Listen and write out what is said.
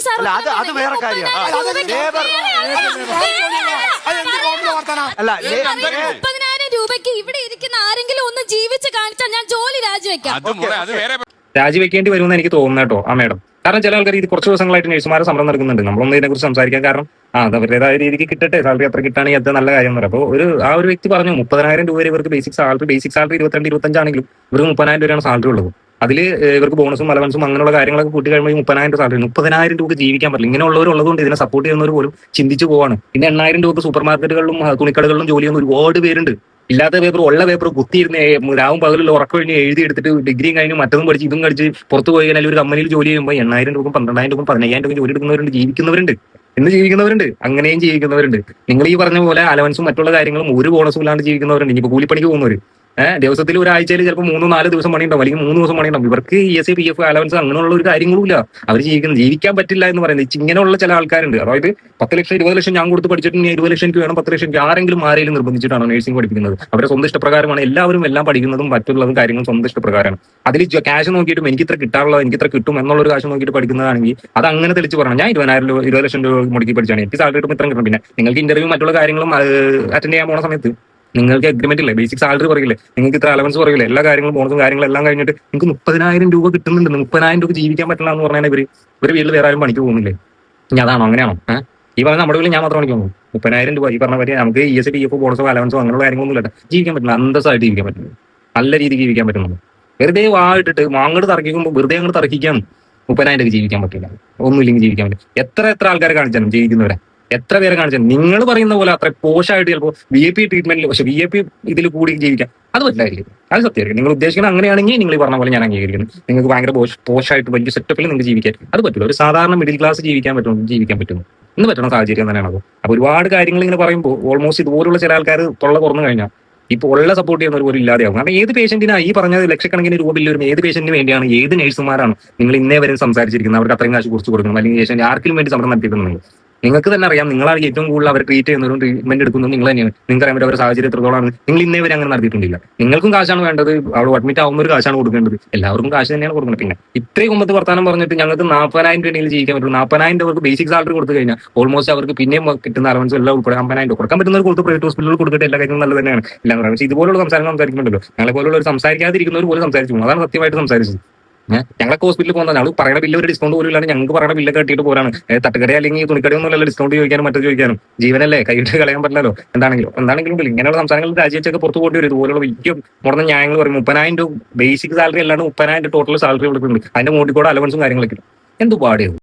Sir അത് വേറെ കാര്യമാണ്. അല്ല 30,000 രൂപയ്ക്ക് ഇവിടെ ഇരിക്കുന്ന ആരെങ്കിലും ഒന്ന് ജീവിച്ച് കാണിച്ചാൽ ഞാൻ ജോലി രാജിവെക്കാം. രാജിവെക്കേണ്ടി വരുമെന്ന് എനിക്ക് തോന്നുന്നു കേട്ടോ ആ മേഡം. കാരണം ചില ആൾക്കാർ ഇത് കുറച്ച് ദിവസങ്ങളായിട്ട് നഴ്സുമാരെ സമരം നടക്കുന്നുണ്ട്. നമ്മളൊന്നും ഇതിനെക്കുറിച്ച് സംസാരിക്കാൻ കാരണം അത് അവരുടേതായ രീതിക്ക് കിട്ടട്ടെ, സാലറി അത്ര കിട്ടുകയാണെങ്കിൽ അത് നല്ല കാര്യം എന്ന് പറയും. അപ്പോൾ ആ ഒരു വ്യക്തി പറഞ്ഞു 30,000 രൂപ വരെ ഇവർക്ക് ബേസിക് സാലറി 22-25 ആണെങ്കിലും ഇവർക്ക് 30,000 രൂപയാണ് സാലറി ഉള്ളത്. അതിൽ ഇവർക്ക് ബോണസും അലവൻസും അങ്ങനെയുള്ള കാര്യങ്ങളൊക്കെ കൂട്ടി കഴിയുമ്പോൾ 30,000 സാലറി 30,000 രൂപ ജീവിക്കാൻ പറ്റില്ല. ഇങ്ങനെയുള്ളവരുള്ളതുകൊണ്ട് ഇതിനെ സപ്പോർട്ട് ചെയ്യുന്നവർ പോലും ചിന്തിച്ചു പോവാണ്. പിന്നെ 8,000 രൂപ സൂപ്പർ മാർക്കറ്റുകളിലും തുണിക്കടകളിലും ജോലി ചെയ്യുന്ന ഒരുപാട് പേരുണ്ട്. ഇല്ലാത്ത പേപ്പർ ഉള്ള പേപ്പർ കുത്തിയിരുന്ന് രാവും പകലിൽ ഉറക്കം കഴിഞ്ഞ് എഴുതി എടുത്തിട്ട് ഡിഗ്രിയും കഴിഞ്ഞ് മറ്റതും പഠിച്ച് ഇതും കഴിച്ച് പുറത്ത് പോയി കഴിഞ്ഞാൽ ഒരു കമ്പനിയിൽ ജോലി ചെയ്യുമ്പോൾ 8,000 രൂപ 12,000 രൂപ 15,000 രൂപ ജോലി എടുക്കുന്നവരുണ്ട്, ജീവിക്കുന്നവരുണ്ട്, ഇന്ന് ജീവിക്കുന്നവരുണ്ട്, അങ്ങനെയും ജീവിക്കുന്നവരുണ്ട്. നിങ്ങൾ ഈ പറഞ്ഞ പോലെ അലവൻസും മറ്റുള്ള കാര്യങ്ങളും ഒരു ബോണസും ഇല്ലാണ്ട് ജീവിക്കുന്നവരുണ്ട്. ഇനിയിപ്പോൾ കൂലിപ്പണിക്ക് പോകുന്നവർ ദിവസത്തിൽ ഒരാഴ്ചയിൽ ചിലപ്പോൾ 3-4 ദിവസം പണിയുണ്ടാവും, അല്ലെങ്കിൽ 3 ദിവസം പണിയുണ്ടാവും. ഇവർക്ക് ESI PF അലവൻസ് അങ്ങനെയുള്ള ഒരു കാര്യങ്ങളും ഇല്ല. അവർ ജീവിക്കാൻ പറ്റില്ല എന്ന് പറയുന്നത് ഇങ്ങനെയുള്ള ചില ആൾക്കാരുണ്ട്. അതായത് 10 ലക്ഷം 20 ലക്ഷം ഞാൻ കൊടുത്ത് പഠിച്ചിട്ട് 20 ലക്ഷം വേണം, 10 ലക്ഷം ആരെങ്കിലും നിർബന്ധിച്ചിട്ടാണ് നഴ്സിംഗ് പഠിക്കുന്നത്. അവരുടെ സ്വന്തം ഇഷ്ടപ്രകാരമാണ് എല്ലാവരും എല്ലാം പഠിക്കുന്നതും മറ്റുള്ളതും കാര്യങ്ങളും സ്വന്തം ഇഷ്ടപ്രകാരമാണ്. അതിൽ ക്യാഷ് നോക്കിയിട്ടും എനിക്ക് ഇത്ര കിട്ടാനുള്ളത് എനിക്ക് ഇത്ര കിട്ടും എന്നുള്ളൊരു കാശ് നോക്കിയിട്ട് പഠിക്കുന്നതാണെങ്കിൽ അത് അങ്ങനെ തെളിച്ച് പറയണം. ഞാൻ 20 ലക്ഷം രൂപ മുടക്കി പഠിച്ചാണ്, എനിക്ക് സാലറി കിട്ടുമ്പോൾ ഇത്ര കിട്ടും. പിന്നെ നിങ്ങൾക്ക് ഇന്റർവ്യൂ മറ്റുള്ള കാര്യങ്ങളും അറ്റൻഡ് ചെയ്യാൻ പോണ സമയത്ത് നിങ്ങൾക്ക് അഗ്രിമെന്റ് ഇല്ലേ, ബേസിക് സാലറി പറയില്ലേ, നിങ്ങൾക്ക് ഇത്ര അലവൻസ് പറയില്ലേ, എല്ലാ കാര്യങ്ങളും ബോണസും കാര്യങ്ങളും എല്ലാം കഴിഞ്ഞിട്ട് നിങ്ങൾക്ക് 30,000 രൂപ കിട്ടുന്നുണ്ട്. 30,000 രൂപ ജീവിക്കാൻ പറ്റില്ല എന്ന് പറഞ്ഞാൽ ഇവർ വീട്ടിൽ വേറെ ആരും പണിക്ക് പോകുന്നില്ലേ? ഇനി അതാണോ അങ്ങനെയാണോ? ഈ പറഞ്ഞ നമ്മുടെ വീട്ടിൽ ഞാൻ മാത്രം പണിക്ക് പോകുന്നു. 30,000 രൂപ ഈ പറഞ്ഞ പോലെ നമുക്ക് ESI PF ബോണസോ അലവൻസോ അങ്ങനെയുള്ള കാര്യങ്ങളൊന്നും ഇല്ല. ജീവിക്കാൻ പറ്റില്ല, അന്തസ്സായിട്ട് ജീവിക്കാൻ പറ്റുന്നു, നല്ല രീതിക്ക് ജീവിക്കാൻ പറ്റുന്നുണ്ട്. വെറുതെ വായിട്ടിട്ട് അങ്ങോട്ട് തർക്കിക്കുമ്പോൾ വെറുതെ അങ്ങോട്ട് തർക്കിക്കാൻ 30,000 രൂപ ജീവിക്കാൻ പറ്റില്ല, ഒന്നുമില്ലെങ്കിൽ ജീവിക്കാൻ പറ്റില്ല. എത്ര ആൾക്കാരെ കാണിച്ചാലും ജീവിക്കുന്നവരെ എത്ര പേരെ കാണിച്ചാൽ നിങ്ങൾ പറയുന്ന പോലെ അത്ര പോഷായിട്ട് ചിലപ്പോൾ VIP ട്രീറ്റ്മെന്റിൽ പക്ഷെ VIP ഇതിൽ കൂടി ജീവിക്കാം അത് പറ്റില്ലായിരിക്കും. അത് സത്യമായിരിക്കും. നിങ്ങൾ ഉദ്ദേശിക്കുന്നത് അങ്ങനെയാണെങ്കിൽ നിങ്ങൾ ഈ പറഞ്ഞ പോലെ ഞാൻ അംഗീകരിക്കുന്നു. നിങ്ങൾക്ക് ഭയങ്കര പോഷായിട്ട് വലിയ സെറ്റപ്പിൽ നിങ്ങൾക്ക് ജീവിക്കാൻ അത് പറ്റില്ല. ഒരു സാധാരണ മിഡിൽ ക്ലാസ് ജീവിക്കാൻ പറ്റുന്നു ഇന്ന് പറ്റുന്ന സാഹചര്യം തന്നെയാണ് അത്. അപ്പൊ ഒരുപാട് കാര്യങ്ങൾ ഇങ്ങനെ പറയുമ്പോൾ ഓൾമോസ്റ്റ് ഇതുപോലുള്ള ചില ആൾക്കാർ തൊള്ള തുറന്നു കഴിഞ്ഞാൽ ഇപ്പോൾ ഉള്ള സപ്പോർട്ട് ചെയ്യുന്നവർ പോലും ഇല്ലാതെയാവും. കാരണം ഏത് പേഷ്യന്റിനാണ് ഈ പറഞ്ഞത് ലക്ഷക്കണക്കിന് രൂപ ബില്ല് വരും, ഏത് പേഷ്യന്റിന് വേണ്ടിയാണ്, ഏത് നഴ്സുമാരാണ് നിങ്ങൾ ഇന്നേ വരെ സംസാരിച്ചിരിക്കുന്നത്, അവർക്ക് അത്രയും കാശ് കുറിച്ച് കൊടുക്കണം, അല്ലെങ്കിൽ പേഷ്യന്റ് ആർക്കും വേണ്ടി സമരം നടത്തിയിട്ടുണ്ടെങ്കിൽ നിങ്ങൾക്ക് തന്നെ അറിയാം. നിങ്ങളാണ് ഏറ്റവും കൂടുതൽ അവർ ട്രീറ്റ് ചെയ്യുന്നവരും ട്രീറ്റ്മെന്റ് എടുക്കുന്നതും നിങ്ങൾ തന്നെയാണ്. നിങ്ങൾക്ക് അറിയാൻ പറ്റും അവരുടെ സാഹചര്യം എത്രത്തോളാണ്. നിങ്ങൾ ഇന്നേ വരെ അങ്ങനെ നടത്തിയിട്ടില്ല. നിങ്ങൾക്കും കാശാണ് വേണ്ടത്, അവിടെ അഡ്മിറ്റ് ആവുന്ന ഒരു കാശാണ് കൊടുക്കേണ്ടത്, എല്ലാവർക്കും കാശ് തന്നെയാണ് കൊടുക്കുന്നത്. പിന്നെ ഇത്രയും കുമ്പത്ത് വർത്താനം പറഞ്ഞിട്ട് ഞങ്ങൾക്ക് 40,000 രൂപയിൽ ജീവിക്കാൻ പറ്റും. 40,000 അവർക്ക് ബേസിക് സാലറി കൊടുത്തു കഴിഞ്ഞാൽ ഓൾമോസ്റ്റ് അവർക്ക് പിന്നെയും കിട്ടുന്ന അലവൻസ് എല്ലാം ഉൾപ്പെടെ 50,000 രൂപ കൊടുക്കാൻ പറ്റുന്നവർ കൊടുത്ത് പ്രൈവറ്റ് ഹോസ്പിറ്റലുകൾ കൊടുത്തിട്ട് എല്ലാ കാര്യങ്ങളും നല്ലത് തന്നെയാണ് എല്ലാം പറയുന്നത്. പക്ഷേ ഇതുപോലുള്ള സംസാരങ്ങൾ സംസാരിക്കുന്നുണ്ടല്ലോ, ഞങ്ങളെ പോലുള്ള ഒരു സംസാരിക്കാതിരിക്കുന്നവർ പോലും സംസാരിച്ചു പോകും. അതാണ് സത്യമായിട്ട് സംസാരിച്ചത്. ഞങ്ങളൊക്കെ ഹോസ്പിറ്റലിൽ പോകുന്നത് ഞങ്ങൾ പറയുന്ന ബില്ല് ഒരു ഡിസ്കൗണ്ട് പോലും ഇല്ലാണ്ട് ഞങ്ങൾക്ക് പറയുന്ന ബില്ലൊക്കെ കെട്ടിയിട്ട് പോരാണ്. തട്ടുകട അല്ലെങ്കിൽ തുണിക്കടയൊന്നുമല്ല ഡിസ്കൗണ്ട് ചോദിക്കാനും മറ്റു ചോദിക്കാനും. ജീവനല്ലേ കൈയിട്ട് കളയാൻ പറ്റില്ലല്ലോ. എന്താണെങ്കിലും ഇങ്ങനെയുള്ള സംസ്ഥാനങ്ങളിൽ രാജ്യത്തൊക്കെ പുറത്തു പോകേണ്ടി വരും. ഇതുപോലുള്ള വലിയ മുടന്ന ന്യായങ്ങൾ പറയും. 30,000 രൂപ ബേസിക് സാലറി അല്ലാണ്ട് 30,000 ടോട്ടൽ സാലറി കൊടുക്കുന്നുണ്ട്. അതിന്റെ മോട്ടിക്കൂടെ അലവൻസും കാര്യങ്ങളൊക്കെ എന്ത് പാടിയത്.